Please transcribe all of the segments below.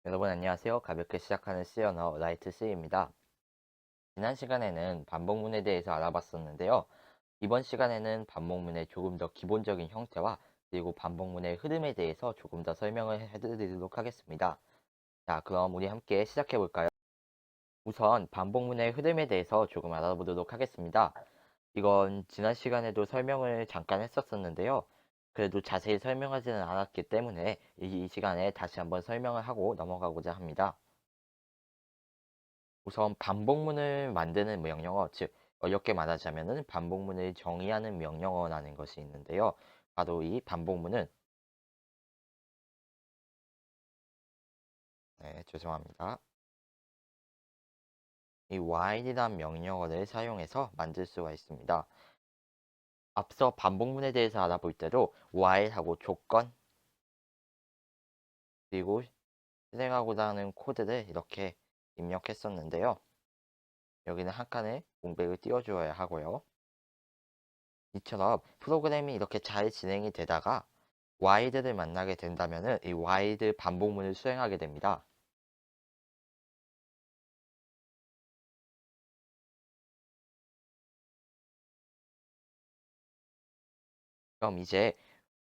여러분 안녕하세요. 가볍게 시작하는 C 언어 라이트 C입니다. 지난 시간에는 반복문에 대해서 알아봤었는데요. 이번 시간에는 반복문의 조금 더 기본적인 형태와 그리고 반복문의 흐름에 대해서 조금 더 설명을 해드리도록 하겠습니다. 자, 그럼 우리 함께 시작해 볼까요? 우선 반복문의 흐름에 대해서 조금 알아보도록 하겠습니다. 이건 지난 시간에도 설명을 잠깐 했었었는데요. 그래도 자세히 설명하지는 않았기 때문에 이 시간에 다시 한번 설명을 하고 넘어가고자 합니다. 우선 반복문을 만드는 명령어, 즉 어렵게 말하자면은 반복문을 정의하는 명령어라는 것이 있는데요. 바로 이 반복문은 죄송합니다. 이 while이란 명령어를 사용해서 만들 수가 있습니다. 앞서 반복문에 대해서 알아볼 때도 while하고 조건 그리고 실행하고자 하는 코드를 이렇게 입력했었는데요. 여기는 한 칸에 공백을 띄워주어야 하고요. 이처럼 프로그램이 이렇게 잘 진행이 되다가 while를 만나게 된다면은 이 while 반복문을 수행하게 됩니다. 그럼 이제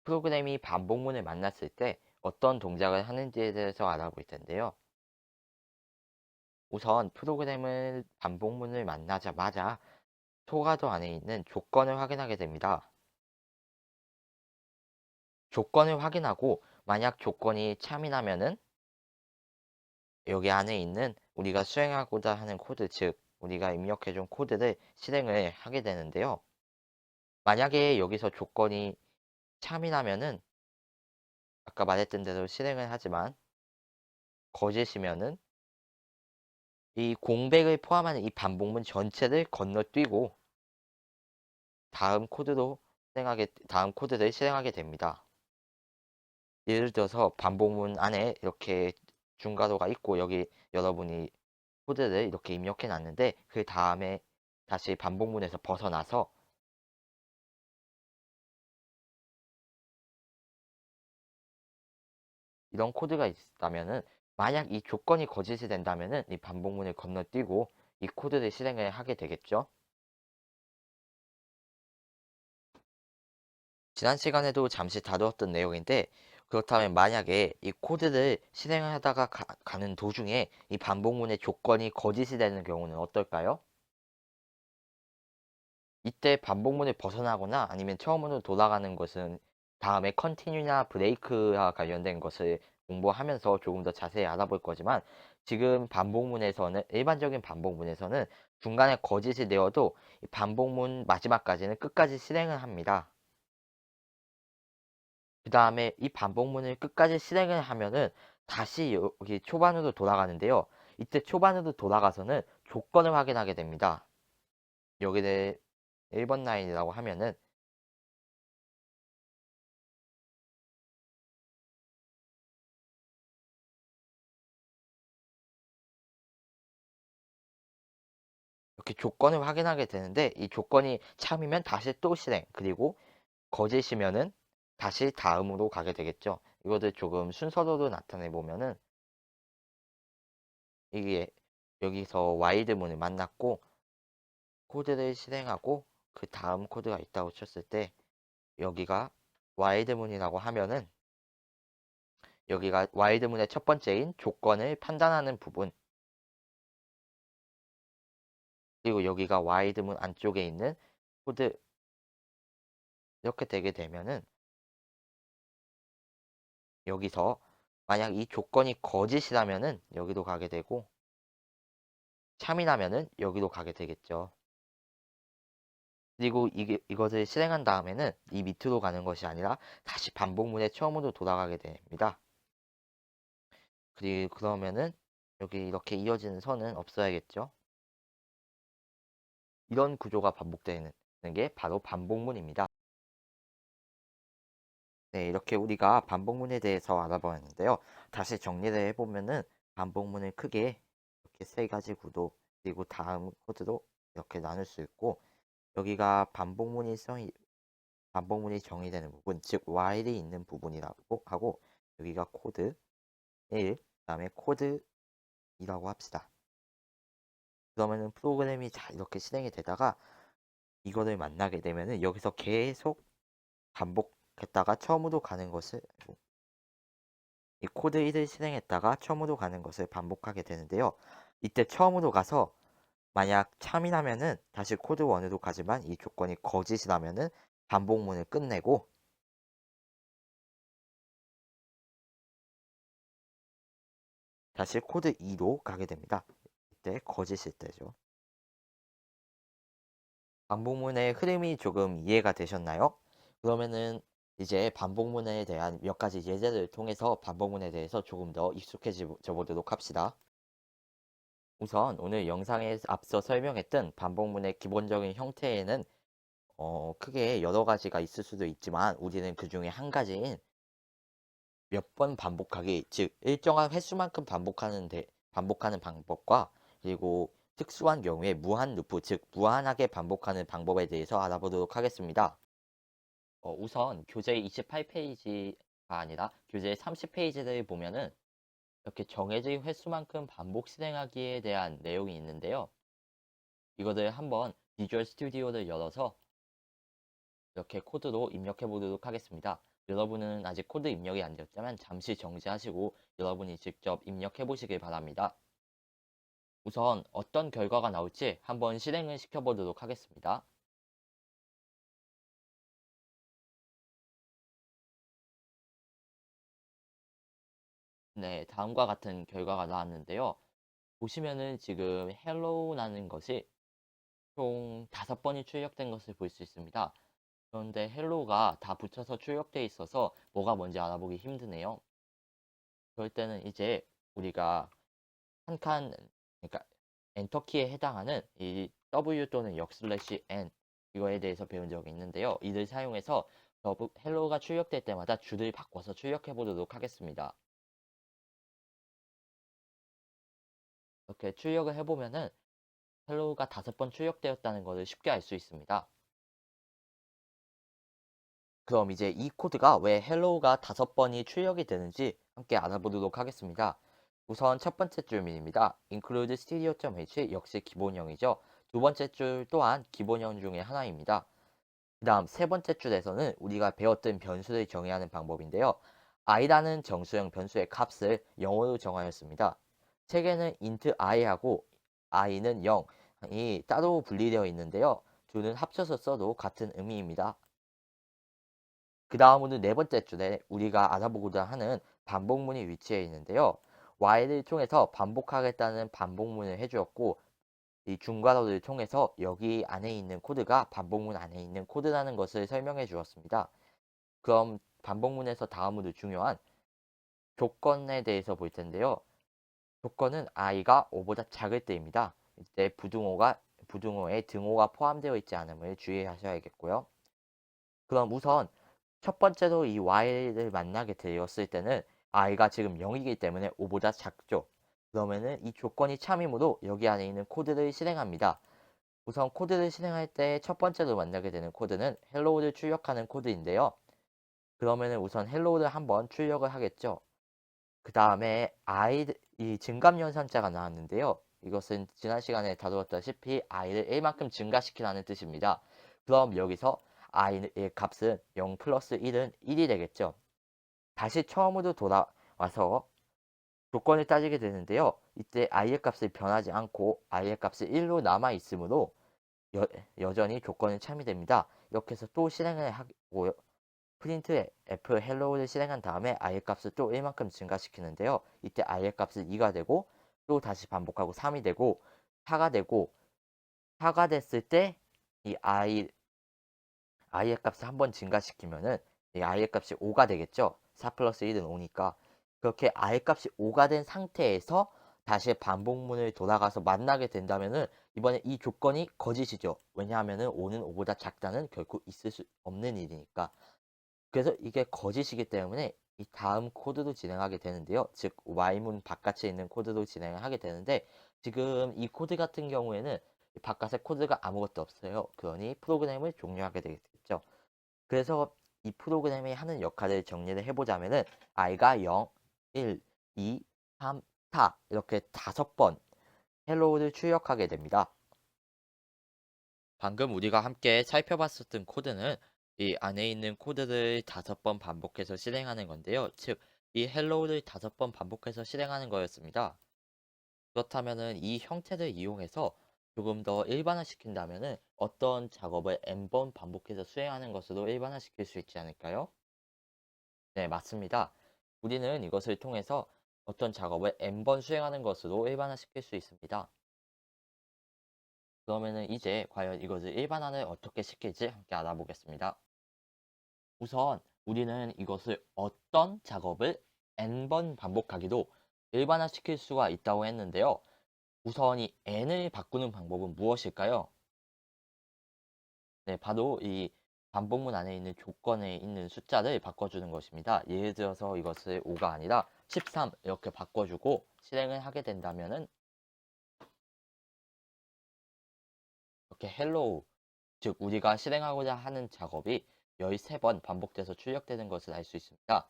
프로그램이 반복문을 만났을 때 어떤 동작을 하는지에 대해서 알아볼 텐데요. 우선 프로그램은 반복문을 만나자마자 초가도 안에 있는 조건을 확인하게 됩니다. 조건을 확인하고 만약 조건이 참이 나면은 여기 안에 있는 우리가 수행하고자 하는 코드, 즉 우리가 입력해 준 코드를 실행을 하게 되는데요. 만약에 여기서 조건이 참이 나면은 아까 말했던 대로 실행을 하지만 거짓이면은 이 공백을 포함하는 이 반복문 전체를 건너뛰고 다음 코드를 실행하게 됩니다. 예를 들어서 반복문 안에 이렇게 중괄호가 있고 여기 여러분이 코드를 이렇게 입력해 놨는데 그 다음에 다시 반복문에서 벗어나서 이런 코드가 있다면은 만약 이 조건이 거짓이 된다면은 이 반복문을 건너뛰고 이 코드를 실행을 하게 되겠죠. 지난 시간에도 잠시 다루었던 내용인데 그렇다면 만약에 이 코드를 실행하다가 가는 도중에 이 반복문의 조건이 거짓이 되는 경우는 어떨까요? 이때 반복문을 벗어나거나 아니면 처음으로 돌아가는 것은 다음에 컨티뉴나 브레이크와 관련된 것을 공부하면서 조금 더 자세히 알아볼 거지만 지금 반복문에서는 일반적인 반복문에서는 중간에 거짓이 되어도 이 반복문 마지막까지는 끝까지 실행을 합니다. 그 다음에 이 반복문을 끝까지 실행을 하면은 다시 여기 초반으로 돌아가는데요. 이때 초반으로 돌아가서는 조건을 확인하게 됩니다. 여기를 1번 라인이라고 하면은 이렇게 조건을 확인하게 되는데 이 조건이 참이면 다시 또 실행 그리고 거짓이면은 다시 다음으로 가게 되겠죠. 이것을 조금 순서로도 나타내 보면은 이게 여기서 와이드문을 만났고 코드를 실행하고 그 다음 코드가 있다고 쳤을 때 여기가 와이드문이라고 하면은 여기가 와이드문의 첫 번째인 조건을 판단하는 부분 그리고 여기가 와이드문 안쪽에 있는 코드 이렇게 되게 되면은 여기서 만약 이 조건이 거짓이라면은 여기도 가게 되고 참이라면은 여기도 가게 되겠죠. 그리고 이것을 실행한 다음에는 이 밑으로 가는 것이 아니라 다시 반복문의 처음으로 돌아가게 됩니다. 그리고 그러면은 여기 이렇게 이어지는 선은 없어야겠죠. 이런 구조가 반복되는 게 바로 반복문입니다. 네, 이렇게 우리가 반복문에 대해서 알아보았는데요. 다시 정리를 해보면은 반복문을 크게 이렇게 세 가지 구도 그리고 다음 코드로 이렇게 나눌 수 있고 여기가 반복문이 정의되는 부분, 즉 while이 있는 부분이라고 하고 여기가 코드 1, 다음에 코드이라고 합시다. 그러면은 프로그램이 잘 이렇게 실행이 되다가 이거를 만나게 되면은 여기서 계속 반복했다가 처음으로 가는 것을 이 코드 1을 실행했다가 처음으로 가는 것을 반복하게 되는데요. 이때 처음으로 가서 만약 참이라면은 다시 코드 1으로 가지만 이 조건이 거짓이라면은 반복문을 끝내고 다시 코드 2로 가게 됩니다. 이때 거짓일 때죠. 반복문의 흐름이 조금 이해가 되셨나요? 그러면은 이제 반복문에 대한 몇 가지 예제를 통해서 반복문에 대해서 조금 더 익숙해져 보도록 합시다. 우선 오늘 영상에 앞서 설명했던 반복문의 기본적인 형태에는 크게 여러 가지가 있을 수도 있지만 우리는 그 중에 한 가지인 몇 번 반복하기, 즉 일정한 횟수만큼 반복하는 방법과 그리고 특수한 경우에 무한 루프, 즉 무한하게 반복하는 방법에 대해서 알아보도록 하겠습니다. 우선 교재 28페이지가 아니라 교재 30페이지를 보면은 이렇게 정해진 횟수만큼 반복 실행하기에 대한 내용이 있는데요. 이거를 한번 비주얼 스튜디오를 열어서 이렇게 코드로 입력해 보도록 하겠습니다. 여러분은 아직 코드 입력이 안 되었다면 잠시 정지하시고 여러분이 직접 입력해 보시길 바랍니다. 우선 어떤 결과가 나올지 한번 실행을 시켜 보도록 하겠습니다. 네, 다음과 같은 결과가 나왔는데요. 보시면은 지금 hello라는 것이 총 5번이 출력된 것을 볼 수 있습니다. 그런데 hello가 다 붙여서 출력되어 있어서 뭐가 뭔지 알아보기 힘드네요. 그럴 때는 이제 우리가 한 칸, 그러니까 엔터키에 해당하는 이 W 또는 역/N 이거에 대해서 배운 적이 있는데요. 이를 사용해서 hello가 출력될 때마다 줄을 바꿔서 출력해 보도록 하겠습니다. 이렇게 출력을 해보면은 hello가 5번 출력되었다는 것을 쉽게 알 수 있습니다. 그럼 이제 이 코드가 왜 hello가 5번이 출력이 되는지 함께 알아보도록 하겠습니다. 우선 첫 번째 줄입니다. include stereo.h 역시 기본형이죠. 두 번째 줄 또한 기본형 중에 하나입니다. 그 다음 세 번째 줄에서는 우리가 배웠던 변수를 정의하는 방법인데요. i라는 정수형 변수의 값을 0으로 정하였습니다. 책에는 int i하고 i는 0이 따로 분리되어 있는데요. 둘은 합쳐서 써도 같은 의미입니다. 그 다음으로 네 번째 줄에 우리가 알아보고자 하는 반복문이 위치해 있는데요. while을 통해서 반복하겠다는 반복문을 해주었고 이 중괄호를 통해서 여기 안에 있는 코드가 반복문 안에 있는 코드라는 것을 설명해 주었습니다. 그럼 반복문에서 다음으로 중요한 조건에 대해서 볼 텐데요. 조건은 i가 5보다 작을 때입니다. 이때 부등호에 등호가 포함되어 있지 않음을 주의하셔야겠고요. 그럼 우선 첫 번째로 이 y를 만나게 되었을 때는 i가 지금 0이기 때문에 5보다 작죠. 그러면은 이 조건이 참이므로 여기 안에 있는 코드를 실행합니다. 우선 코드를 실행할 때 첫 번째로 만나게 되는 코드는 hello를 출력하는 코드인데요. 그러면은 우선 hello를 한번 출력을 하겠죠. 그 다음에 이 증감연산자가 나왔는데요. 이것은 지난 시간에 다루었다시피 i를 1만큼 증가시키라는 뜻입니다. 그럼 여기서 i의 값은 0 플러스 1은 1이 되겠죠. 다시 처음으로 돌아와서 조건을 따지게 되는데요. 이때 i의 값이 변하지 않고 i의 값이 1로 남아 있으므로 여전히 조건은 참이됩니다. 이렇게 해서 또 실행을 하고요. 프린트 f hello를 실행한 다음에 i의 값을 또 1만큼 증가시키는데요. 이때 i의 값은 2가 되고 또 다시 반복하고 3이 되고 4가 되고 4가 됐을 때 이 i의 값을 한번 증가시키면은 이 i의 값이 5가 되겠죠. 4 플러스 1은 5니까 그렇게 i의 값이 5가 된 상태에서 다시 반복문을 돌아가서 만나게 된다면은 이번에 이 조건이 거짓이죠. 왜냐하면은 5는 5보다 작다는 결코 있을 수 없는 일이니까. 그래서 이게 거짓이기 때문에 이 다음 코드로 진행하게 되는데요. 즉 Y문 바깥에 있는 코드로 진행을 하게 되는데 지금 이 코드 같은 경우에는 바깥에 코드가 아무것도 없어요. 그러니 프로그램을 종료하게 되겠죠. 그래서 이 프로그램이 하는 역할을 정리를 해보자면은 i가 0, 1, 2, 3, 4 이렇게 5번 헬로우를 출력하게 됩니다. 방금 우리가 함께 살펴봤었던 코드는 이 안에 있는 코드를 5번 반복해서 실행하는 건데요. 즉, 이 헬로우를 5번 반복해서 실행하는 거였습니다. 그렇다면은 이 형태를 이용해서 조금 더 일반화시킨다면은 어떤 작업을 n번 반복해서 수행하는 것으로 일반화시킬 수 있지 않을까요? 네, 맞습니다. 우리는 이것을 통해서 어떤 작업을 n번 수행하는 것으로 일반화시킬 수 있습니다. 그러면은 이제 과연 이것을 일반화를 어떻게 시킬지 함께 알아보겠습니다. 우선 우리는 이것을 어떤 작업을 n번 반복하기도 일반화시킬 수가 있다고 했는데요. 우선 이 n을 바꾸는 방법은 무엇일까요? 네, 바로 이 반복문 안에 있는 조건에 있는 숫자를 바꿔주는 것입니다. 예를 들어서 이것을 5가 아니라 13 이렇게 바꿔주고 실행을 하게 된다면은 이렇게 hello, 즉 우리가 실행하고자 하는 작업이 13번 반복돼서 출력되는 것을 알 수 있습니다.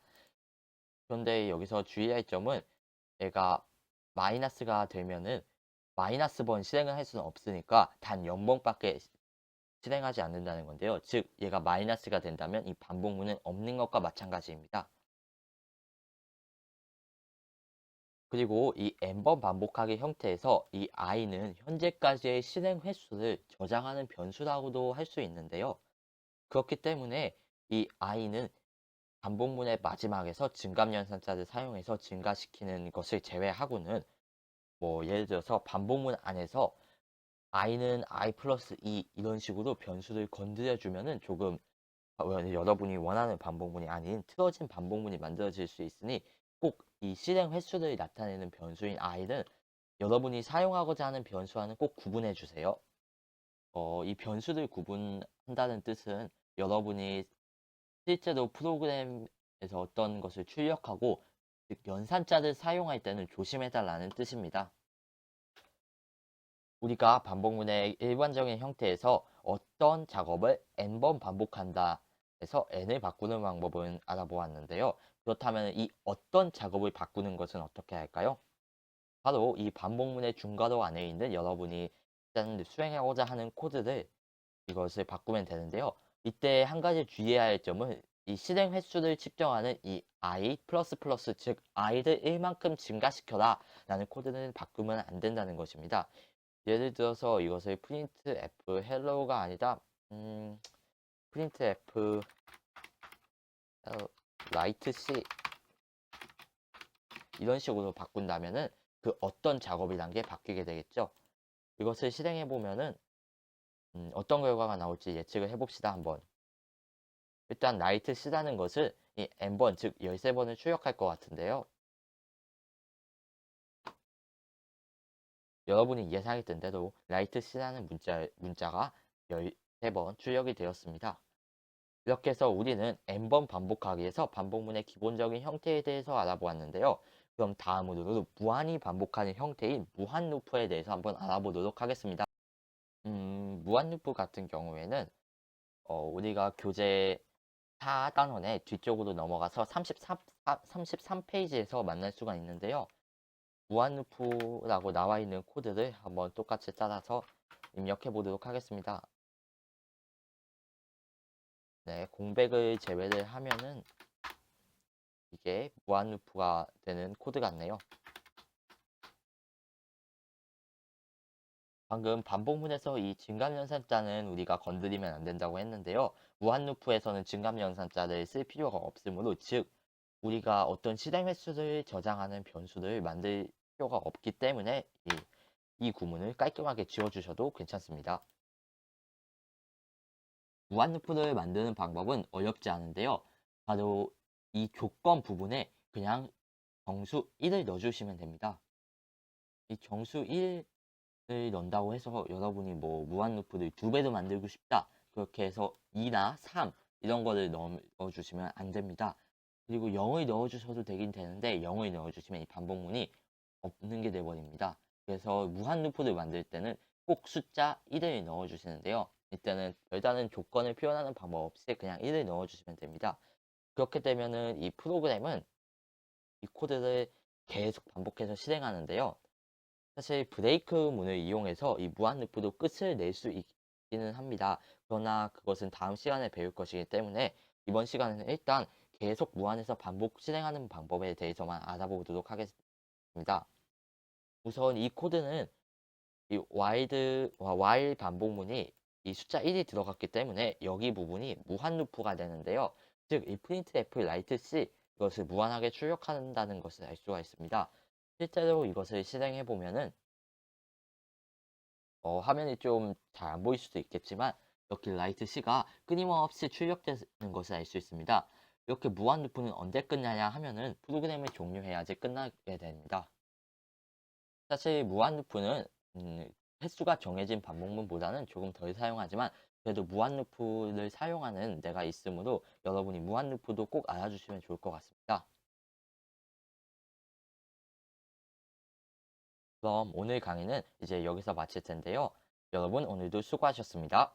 그런데 여기서 주의할 점은 얘가 마이너스가 되면은 마이너스 번 실행을 할 수는 없으니까 단 0번밖에 실행하지 않는다는 건데요. 즉 얘가 마이너스가 된다면 이 반복문은 없는 것과 마찬가지입니다. 그리고 이 n번 반복하기 형태에서 이 i는 현재까지의 실행 횟수를 저장하는 변수라고도 할 수 있는데요. 그렇기 때문에 이 i는 반복문의 마지막에서 증감연산자를 사용해서 증가시키는 것을 제외하고는 뭐 예를 들어서 반복문 안에서 i는 i 플러스 2 이런 식으로 변수를 건드려 주면은 조금 여러분이 원하는 반복문이 아닌 틀어진 반복문이 만들어질 수 있으니 꼭 이 실행 횟수를 나타내는 변수인 i는 여러분이 사용하고자 하는 변수와는 꼭 구분해 주세요. 이 변수를 구분한다는 뜻은 여러분이 실제로 프로그램에서 어떤 것을 출력하고 즉 연산자를 사용할 때는 조심해 달라는 뜻입니다. 우리가 반복문의 일반적인 형태에서 어떤 작업을 n번 반복한다 해서 n을 바꾸는 방법은 알아보았는데요. 그렇다면 이 어떤 작업을 바꾸는 것은 어떻게 할까요? 바로 이 반복문의 중괄호 안에 있는 여러분이 일단 수행하고자 하는 코드를 이것을 바꾸면 되는데요. 이때 한 가지 주의해야 할 점은 이 실행 횟수를 측정하는 이 i 플러스 플러스 즉 i를 1만큼 증가시켜라 라는 코드는 바꾸면 안 된다는 것입니다. 예를 들어서 이것을 printf hello가 아니라 printf write c 이런 식으로 바꾼다면은 그 어떤 작업이란 게 바뀌게 되겠죠. 이것을 실행해 보면은 어떤 결과가 나올지 예측을 해봅시다 한번. 일단 write c라는 것을 이 n번 즉 13번을 출력할 것 같은데요. 여러분이 예상했던 대로 write c라는 문자가 13번 출력이 되었습니다. 이렇게 해서 우리는 n번 반복하기에서 반복문의 기본적인 형태에 대해서 알아보았는데요. 그럼 다음으로 무한히 반복하는 형태인 무한 루프에 대해서 한번 알아보도록 하겠습니다. 무한 루프 같은 경우에는 우리가 교재 4단원의 뒤쪽으로 넘어가서 33페이지에서 만날 수가 있는데요. 무한 루프라고 나와 있는 코드를 한번 똑같이 따라서 입력해 보도록 하겠습니다. 네, 공백을 제외를 하면은 이게 무한 루프가 되는 코드 같네요. 방금 반복문에서 이 증감연산자는 우리가 건드리면 안 된다고 했는데요. 무한 루프에서는 증감연산자를 쓸 필요가 없으므로 즉 우리가 어떤 실행 횟수를 저장하는 변수를 만들 필요가 없기 때문에 이 구문을 깔끔하게 지워주셔도 괜찮습니다. 무한 루프를 만드는 방법은 어렵지 않은데요. 바로 이 조건 부분에 그냥 정수 1을 넣어주시면 됩니다. 이 정수 1을 넣는다고 해서 여러분이 뭐 무한 루프를 2배도 만들고 싶다. 그렇게 해서 2나 3 이런 거를 넣어주시면 안 됩니다. 그리고 0을 넣어주셔도 되긴 되는데 0을 넣어주시면 이 반복문이 없는 게 돼버립니다. 그래서 무한 루프를 만들 때는 꼭 숫자 1을 넣어주시는데요. 이때는 별다른 조건을 표현하는 방법 없이 그냥 1을 넣어주시면 됩니다. 그렇게 되면은 이 프로그램은 이 코드를 계속 반복해서 실행하는데요. 사실 브레이크 문을 이용해서 이 무한 루프도 끝을 낼 수 있기는 합니다. 그러나 그것은 다음 시간에 배울 것이기 때문에 이번 시간에는 일단 계속 무한에서 반복 실행하는 방법에 대해서만 알아보도록 하겠습니다. 우선 이 코드는 이 while 반복문이 이 숫자 1이 들어갔기 때문에 여기 부분이 무한 루프가 되는데요. 즉, 이 printf write c 이것을 무한하게 출력한다는 것을 알 수가 있습니다. 실제로 이것을 실행해 보면은 화면이 좀 잘 안 보일 수도 있겠지만 이렇게 write c가 끊임없이 출력되는 것을 알 수 있습니다. 이렇게 무한 루프는 언제 끝나냐 하면은 프로그램을 종료해야지 끝나게 됩니다. 사실 무한 루프는 횟수가 정해진 반복문보다는 조금 덜 사용하지만 그래도 무한 루프를 사용하는 데가 있으므로 여러분이 무한 루프도 꼭 알아주시면 좋을 것 같습니다. 그럼 오늘 강의는 이제 여기서 마칠 텐데요. 여러분 오늘도 수고하셨습니다.